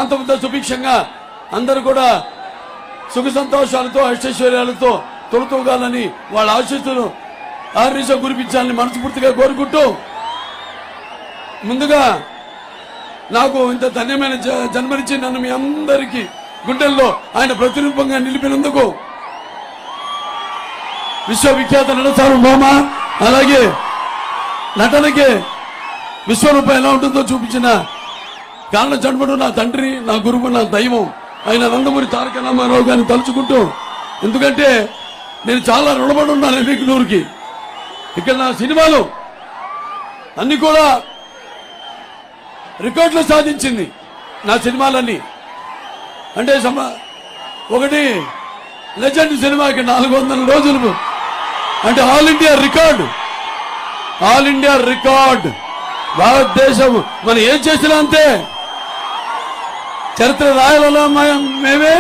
అంత సుభిక్షంగా అందరూ కూడా సుఖ సంతోషాలతో అష్టైశ్వర్యాలతో తొలతూగాలని వాళ్ళ ఆశీస్సులు ఆర్నిశ కురిపించాలని మనస్ఫూర్తిగా కోరుకుంటూ ముందుగా నాకు ఇంత ధన్యమైన జన్మనిచ్చి నన్ను మీ అందరికీ గుండెల్లో ఆయన ప్రతిరూపంగా నిలిపినందుకు విశ్వవిఖ్యాత నటసార్వభౌమ అలాగే నటనకే విశ్వరూపం ఎలా ఉంటుందో చూపించిన కారణ చంద్రుడు నా తండ్రి, నా గురువు, నా దైవం ఆయన నందమూరి తారక రామారావు గారిని తలుచుకుంటూ, ఎందుకంటే నేను చాలా రుణపడి ఉన్నాను ఎన్నికలూరుకి. ఇక్కడ నా సినిమాలు అన్ని కూడా రికార్డులు సాధించింది. నా సినిమాలన్నీ అంటే ఒకటి లెజెండ్ సినిమాకి 400 రోజులు అంటే ఆల్ ఇండియా రికార్డ్. భారతదేశం మనం ఏం చేసినా అంతే. చరిత్ర రాయాలన్నా మేమే,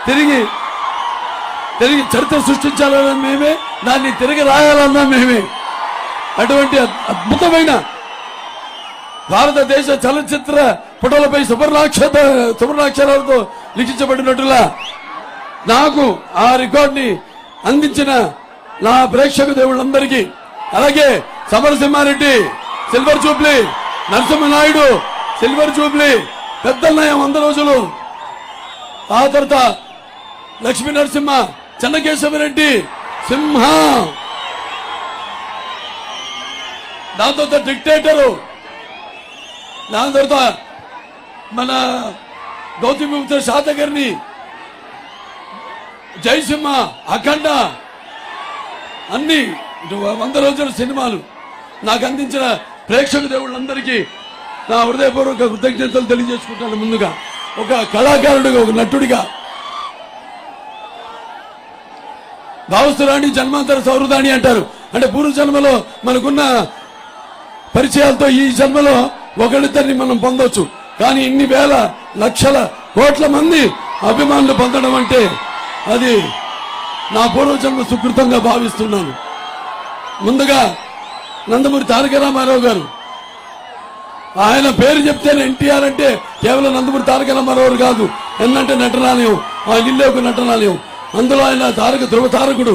తిరిగి చరిత్ర సృష్టించాలన్నా మేమే, దాన్ని తిరిగి రాయాలన్నా మేమే. అటువంటి అద్భుతమైన భారతదేశ చలనచిత్ర పుటలపై సువర్ణాక్షరాలతో లిఖించబడినట్టులా నాకు ఆ రికార్డుని అందించిన నా ప్రేక్షక దేవుళ్ళందరికీ, అలాగే Samarasimha Reddy silver jubilee, Narasimha Naidu silver jubilee, Peddannayya 100 రోజులు, ఆ తర్వాత లక్ష్మీ నరసింహ, చెన్నకేశవరెడ్డి సింహ, దాని తర్వాత డిక్టేటరు, దాని తర్వాత మన గౌతమిపుత్ర శాతకర్ణి, జయసింహ, అఖండ, అన్ని 100 రోజుల సినిమాలు నాకు అందించిన ప్రేక్షక దేవుళ్ళందరికీ నా హృదయపూర్వక కృతజ్ఞతలు తెలియజేసుకుంటాను. ముందుగా ఒక కళాకారుడిగా, ఒక నటుడిగా, భావస్తురాణి జన్మాంతర సౌహృదాని అంటారు. అంటే పూర్వ జన్మలో మనకున్న పరిచయాలతో ఈ జన్మలో ఒకళ్ళిద్దరిని మనం పొందొచ్చు, కానీ ఇన్ని వేల లక్షల కోట్ల మంది అభిమానులు పొందడం అంటే అది నా పూర్వజన్మ సుకృతంగా భావిస్తున్నాను. ముందుగా నందమూరి తారక రామారావు గారు, ఆయన పేరు చెప్తేనే ఎన్టీఆర్ అంటే కేవలం నందమూరి తారక రామారావు కాదు, ఎన్నంటే నటనాలయం, ఆయన ఇల్లే ఒక నటనాలయం. అందులో ఆయన ధృవ తారకుడు,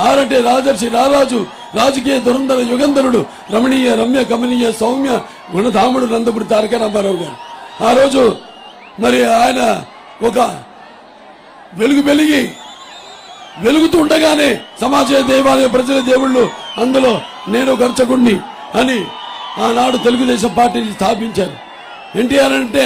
ఆరంటే రాజర్షి, రారాజు, రాజకీయ దురంధర, యుగంధరుడు, రమణీయ, రమ్య, కమనీయ, సౌమ్య, గుణధాముడు నందమూరి తారక రామారావు గారు. ఆ రోజు మరి ఆయన ఒక వెలుగుతూ ఉండగానే సమాజ దేవాలయ ప్రజల దేవుళ్ళు, అందులో నేను గర్చకుణ్ణి అని ఆనాడు తెలుగుదేశం పార్టీని స్థాపించారు. ఎన్టీఆర్ అంటే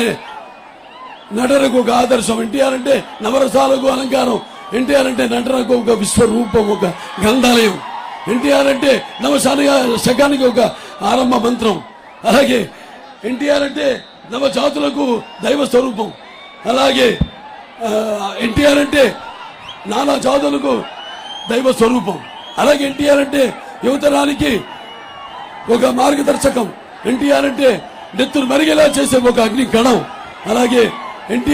నటనకు ఒక ఆదర్శం, ఎన్టీఆర్ అంటే నవరసాలకు అలంకారం, ఎన్టీఆర్ అంటే నటనకు ఒక విశ్వరూపం, ఒక గ్రంథాలయం, ఎన్టీఆర్ అంటే శకానికి ఒక ఆరంభ మంత్రం, అలాగే ఎన్టీఆర్ అంటే నవజాతులకు దైవ స్వరూపం, అలాగే ఎన్టీఆర్ అంటే నానా జాతులకు దైవ స్వరూపం, అలాగే ఎన్టీఆర్ అంటే యువతరానికి ఒక మార్గదర్శకం, ఎన్టీఆర్ అంటే నెత్తురు మరిగేలా చేసే ఒక అగ్ని కణం, అలాగే ఎన్టీఆర్